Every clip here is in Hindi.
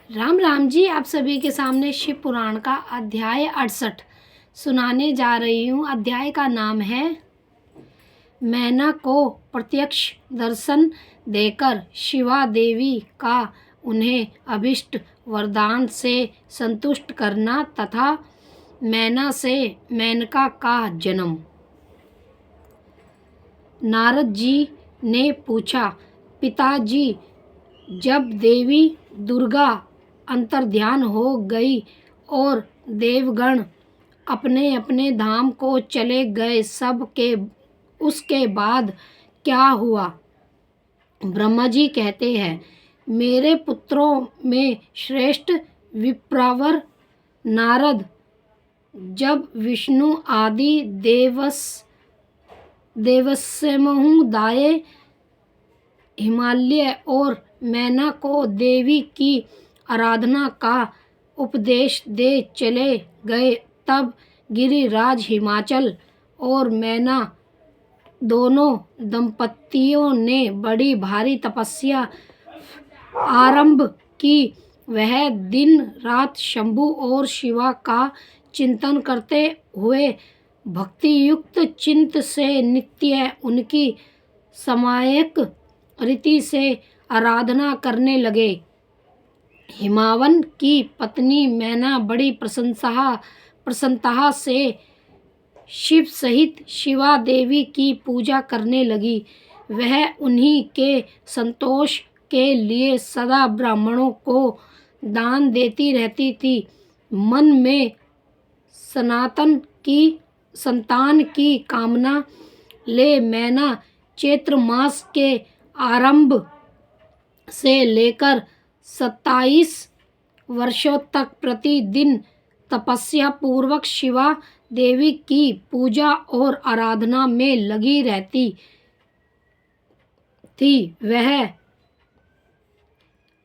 राम राम जी। आप सभी के सामने शिव पुराण का अध्याय 68 सुनाने जा रही हूँ। अध्याय का नाम है मैना को प्रत्यक्ष दर्शन देकर शिवा देवी का उन्हें अभिष्ट वरदान से संतुष्ट करना तथा मैना से मेनका का जन्म। नारद जी ने पूछा, पिताजी, जब देवी दुर्गा अंतर्ध्यान हो गई और देवगण अपने अपने धाम को चले गए, सब के उसके बाद क्या हुआ? ब्रह्मा जी कहते हैं, मेरे पुत्रों में श्रेष्ठ विप्रवर नारद जब विष्णु आदि देवसमूदाय हिमालय और मैना को देवी की आराधना का उपदेश दे चले गए, तब गिरिराज हिमाचल और मैना दोनों दंपतियों ने बड़ी भारी तपस्या आरंभ की। वह दिन रात शंभु और शिवा का चिंतन करते हुए भक्ति युक्त चिंत से नित्य उनकी समायक रीति से आराधना करने लगे। हिमावन की पत्नी मैना बड़ी प्रसन्नता से शिव सहित शिवा देवी की पूजा करने लगी। वह उन्हीं के संतोष के लिए सदा ब्राह्मणों को दान देती रहती थी। मन में संतान की कामना ले मैना चैत्र मास के आरंभ से लेकर 27 वर्षों तक प्रतिदिन तपस्या पूर्वक शिवा देवी की पूजा और आराधना में लगी रहती थी। वह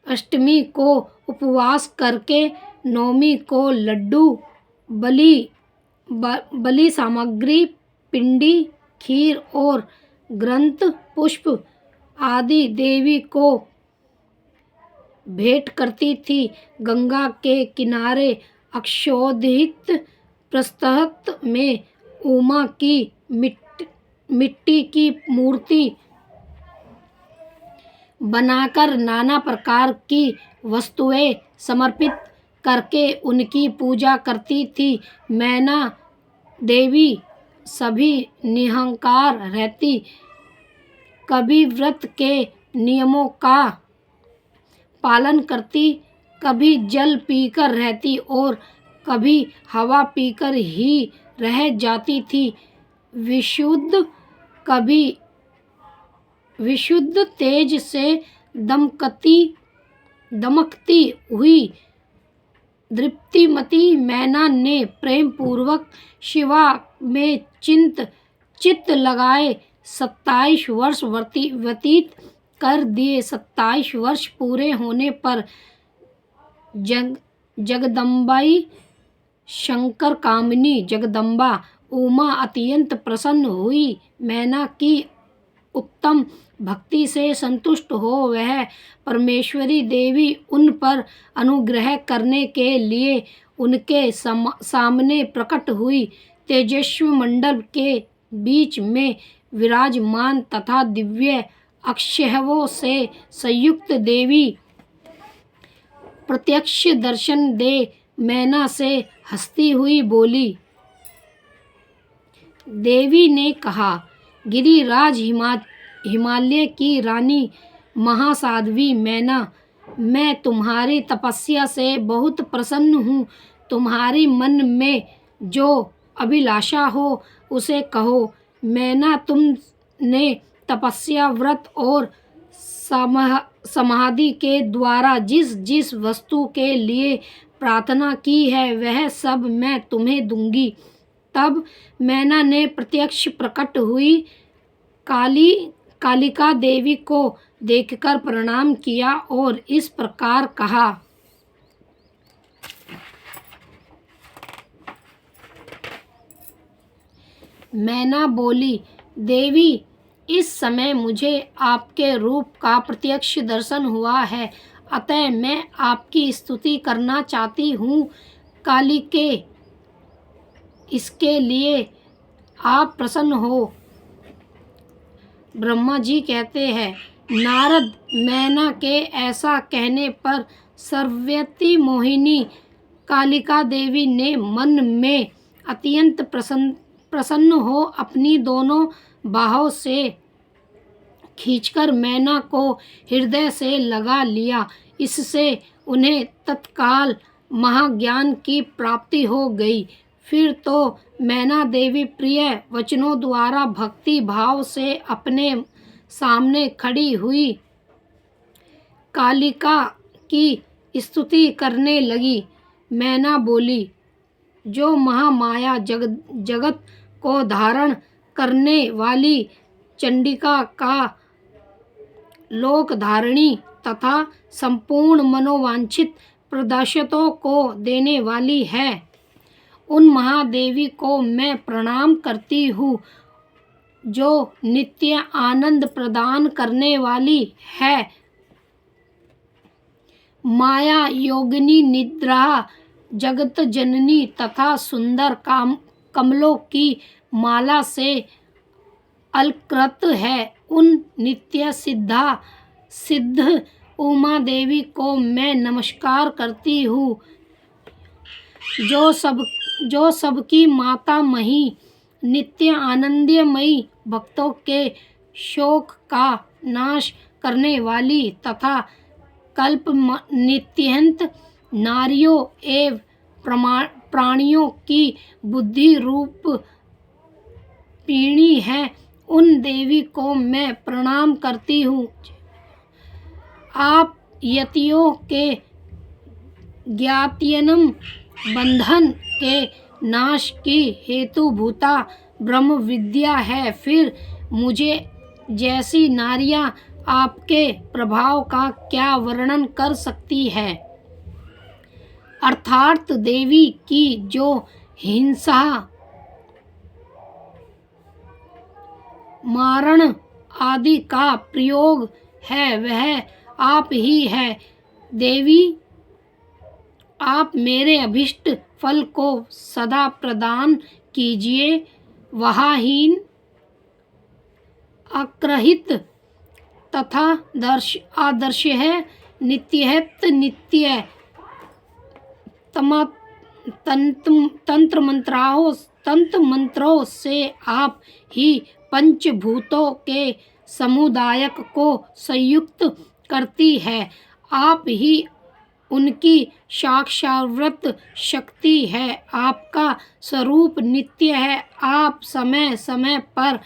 अष्टमी को उपवास करके नवमी को लड्डू बलि सामग्री, पिंडी, खीर और ग्रंथ पुष्प आदि देवी को भेंट करती थी। गंगा के किनारे अक्षोहित प्रस्तहत में उमा की मिट्टी की मूर्ति बनाकर नाना प्रकार की वस्तुएं समर्पित करके उनकी पूजा करती थी। मैना देवी सभी निरंकार रहती, कभी व्रत के नियमों का पालन करती, कभी जल पीकर रहती और कभी हवा पीकर ही रह जाती थी। विशुद्ध तेज से दमकती हुई दीप्तिमती मैना ने प्रेम पूर्वक शिवा में चित्त लगाए 27 वर्ष व्यतीत कर दिए। 27 वर्ष पूरे होने पर जगदम्बाई शंकर कामिनी जगदम्बा उमा अत्यंत प्रसन्न हुई। मैना की उत्तम भक्ति से संतुष्ट हो वह परमेश्वरी देवी उन पर अनुग्रह करने के लिए उनके सामने प्रकट हुई। तेजस्वी मंडल के बीच में विराजमान तथा दिव्य अक्षयों से संयुक्त देवी प्रत्यक्ष दर्शन दे मैना से हंसती हुई बोली। देवी ने कहा, गिरिराज हिमालय की रानी महासाध्वी मैना, मैं तुम्हारी तपस्या से बहुत प्रसन्न हूँ। तुम्हारी मन में जो अभिलाषा हो उसे कहो। मैना, तुमने तपस्या, व्रत और समाधि के द्वारा जिस जिस वस्तु के लिए प्रार्थना की है वह सब मैं तुम्हें दूंगी। तब मैना ने प्रत्यक्ष प्रकट हुई कालिका देवी को देखकर प्रणाम किया और इस प्रकार कहा। मैना बोली, देवी, इस समय मुझे आपके रूप का प्रत्यक्ष दर्शन हुआ है। अतः मैं आपकी स्तुति करना चाहती हूँ। कालिके, इसके लिए आप प्रसन्न हो। ब्रह्मा जी कहते हैं, नारद, मैना के ऐसा कहने पर सर्ववती मोहिनी कालिका देवी ने मन में अत्यंत प्रसन्न हो अपनी दोनों बाहों से खींचकर मैना को हृदय से लगा लिया। इससे उन्हें तत्काल महाज्ञान की प्राप्ति हो गई। फिर तो मैना देवी प्रिय वचनों द्वारा भक्ति भाव से अपने सामने खड़ी हुई कालिका की स्तुति करने लगी। मैना बोली, जो महामाया जगत को धारण करने वाली चंडिका का लोकधारिणी तथा संपूर्ण मनोवांछित प्रदर्शनों को देने वाली है, उन महादेवी को मैं प्रणाम करती हूँ, जो नित्य आनंद प्रदान करने वाली है। माया योगिनी, निद्रा जगत जननी तथा सुंदर कमलों की माला से अलंकृत है। उन नित्य सिद्ध उमा देवी को मैं नमस्कार करती हूँ, जो सबकी माता मही, नित्य आनंदमयी, भक्तों के शोक का नाश करने वाली तथा कल्प नित्यंत नारियों एवं प्राणियों की बुद्धि रूप पीणी है। उन देवी को मैं प्रणाम करती हूँ। आप यतियों के ज्ञात्यनम बंधन के नाश की हेतुभूता ब्रह्म विद्या है। फिर मुझे जैसी नारियां आपके प्रभाव का क्या वर्णन कर सकती है। अर्थात देवी की जो हिंसा, मारण आदि का प्रयोग है वह आप ही है। देवी, आप मेरे अभिष्ट फल को सदा प्रदान कीजिए। वहाहीन, अक्रहित तथा आदर्श है, नित्य तंत्र मंत्रों से आप ही पंचभूतों के समुदाय को संयुक्त करती है। आप ही उनकी साक्षात शक्ति है। आपका स्वरूप नित्य है। आप समय समय पर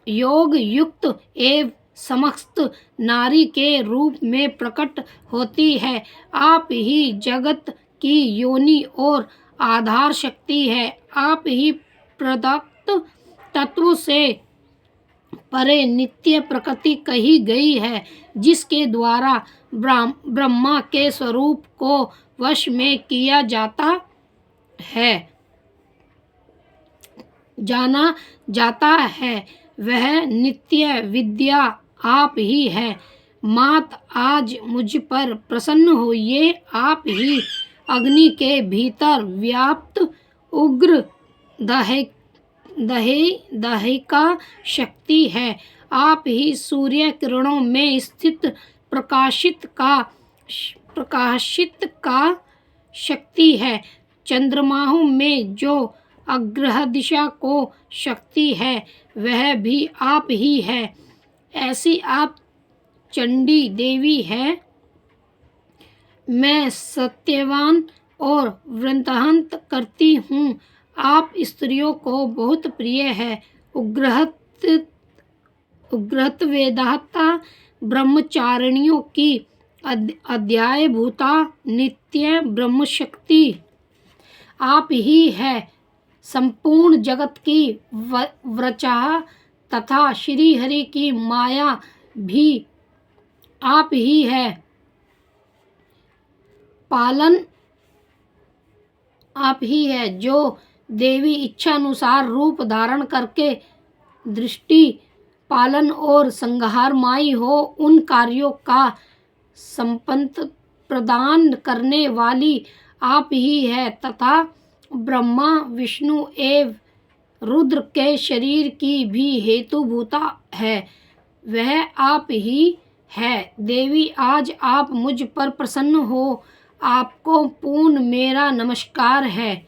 योग युक्त एवं समस्त नारी के रूप में प्रकट होती है। आप ही जगत की योनि और आधार शक्ति है। आप ही प्रदत्त तत्व से परे नित्य प्रकृति कही गई है, जिसके द्वारा ब्रह्मा के स्वरूप को वश में किया जाना जाता है। वह नित्य विद्या आप ही है। मात, आज मुझ पर प्रसन्न होइए। आप ही अग्नि के भीतर व्याप्त उग्र दहिका शक्ति है। आप ही सूर्य किरणों में स्थित प्रकाशित का शक्ति है। चंद्रमाओं में जो अग्रह दिशा को शक्ति है वह भी आप ही है। ऐसी आप चंडी देवी है। मैं सत्यवान और वृंतांत करती हूँ। आप स्त्रियों को बहुत प्रिय है। उग्रत वेदाता ब्रह्मचारिणियों की अध्याय भूता नित्य ब्रह्म शक्ति आप ही है। संपूर्ण जगत की व्रचा तथा श्री हरि की माया भी आप ही है। पालन आप ही है, जो देवी इच्छा अनुसार रूप धारण करके दृष्टि पालन और संहार माई हो। उन कार्यों का संपत्ति प्रदान करने वाली आप ही है तथा ब्रह्मा विष्णु एवं रुद्र के शरीर की भी हेतुभूता है, वह आप ही है। देवी, आज आप मुझ पर प्रसन्न हो, आपको पूर्ण मेरा नमस्कार है।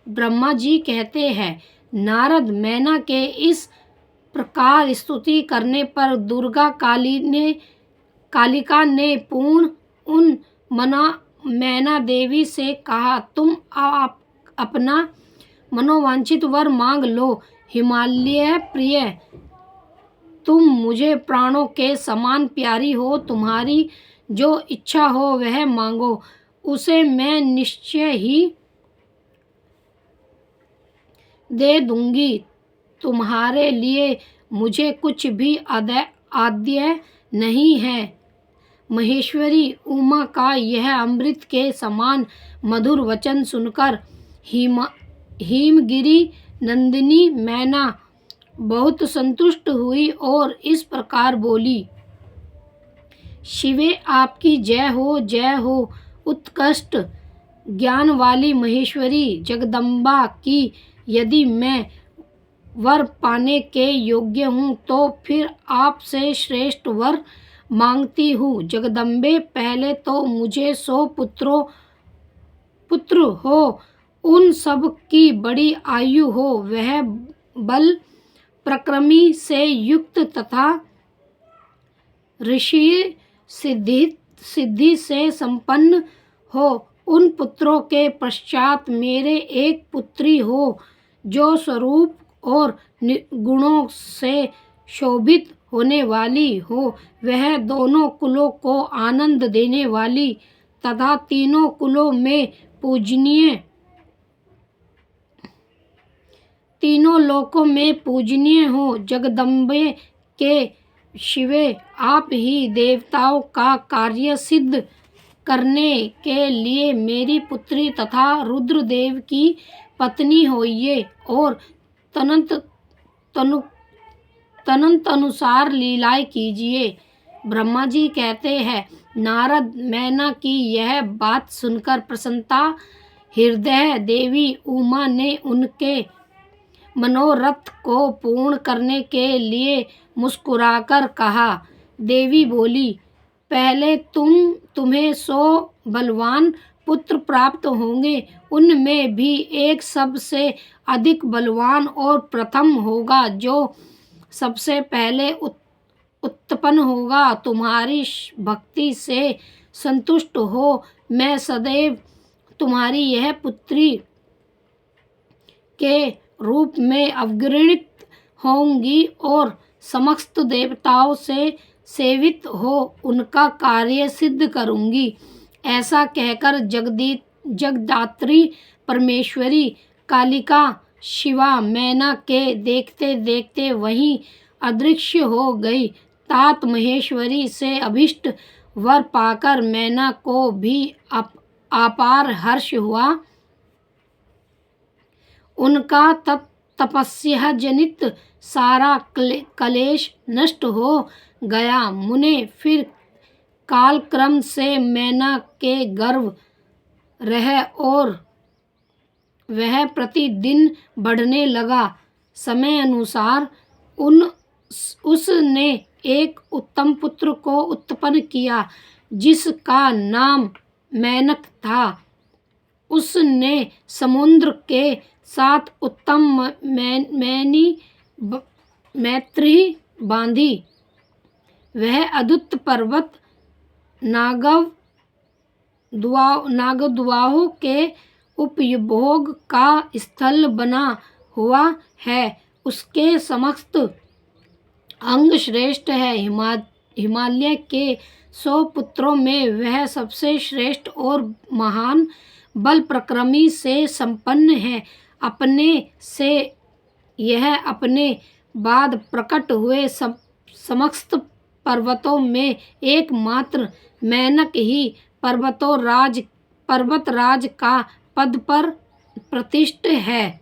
ब्रह्मा जी कहते हैं, नारद, मैना के इस प्रकार स्तुति करने पर दुर्गा कालिका ने पूर्ण उन मैना देवी से कहा, तुम आप अपना मनोवांछित वर मांग लो। हिमालय प्रिय, तुम मुझे प्राणों के समान प्यारी हो, तुम्हारी जो इच्छा हो वह मांगो, उसे मैं निश्चय ही दे दूंगी। तुम्हारे लिए मुझे कुछ भी आद्य नहीं है। महेश्वरी उमा का यह अमृत के समान मधुर वचन सुनकर हिमगिरी नंदिनी मैना बहुत संतुष्ट हुई और इस प्रकार बोली, शिवे आपकी जय हो, जय हो। उत्कृष्ट ज्ञान वाली महेश्वरी जगदम्बा की, यदि मैं वर पाने के योग्य हूँ तो फिर आपसे श्रेष्ठ वर मांगती हूँ। जगदम्बे, पहले तो मुझे 100 पुत्र हो, उन सब की बड़ी आयु हो, वह बल प्रक्रमी से युक्त तथा ऋषि सिद्धि से संपन्न हो। उन पुत्रों के पश्चात मेरे एक पुत्री हो, जो स्वरूप और गुणों से शोभित होने वाली हो, वह दोनों कुलों को आनंद देने वाली तथा तीनों कुलों में पूजनीय, तीनों लोकों में पूजनीय हो। जगदम्बे के शिवे, आप ही देवताओं का कार्य सिद्ध करने के लिए मेरी पुत्री तथा रुद्रदेव की पत्नी होइए और तदनुसार अनुसार लीलाएं कीजिए। ब्रह्मा जी कहते हैं, नारद, मैना की यह बात सुनकर प्रसन्नता हृदय देवी उमा ने उनके मनोरथ को पूर्ण करने के लिए मुस्कुराकर कहा। देवी बोली, पहले तुम्हें 100 बलवान पुत्र प्राप्त होंगे, उनमें भी एक सबसे अधिक बलवान और प्रथम होगा, जो सबसे पहले उत्पन्न होगा। तुम्हारी भक्ति से संतुष्ट हो मैं सदैव तुम्हारी यह पुत्री के रूप में अवगणित होंगी और समस्त देवताओं से सेवित हो उनका कार्य सिद्ध करूंगी। ऐसा कहकर जगदात्री परमेश्वरी कालिका शिवा मैना के देखते देखते वहीं अदृश्य हो गई। तात महेश्वरी से अभिष्ट वर पाकर मैना को भी अपार हर्ष हुआ। उनका तपस्या जनित सारा क्लेश नष्ट हो गया। मुने फिर कालक्रम से मैना के गर्भ रह और वह प्रतिदिन बढ़ने लगा। समय अनुसार उसने एक उत्तम पुत्र को उत्पन्न किया, जिसका नाम मैनक था। उसने समुद्र के साथ उत्तम मैत्री बांधी। वह अद्भुत पर्वत नागद्वाहों के उपभोग का स्थल बना हुआ है। उसके समस्त अंग श्रेष्ठ है। हिमालय के 100 पुत्रों में वह सबसे श्रेष्ठ और महान बल प्रक्रमी से संपन्न है। अपने से यह अपने बाद प्रकट हुए समस्त पर्वतों में एकमात्र मैनक ही पर्वतराज का पद पर प्रतिष्ठित है।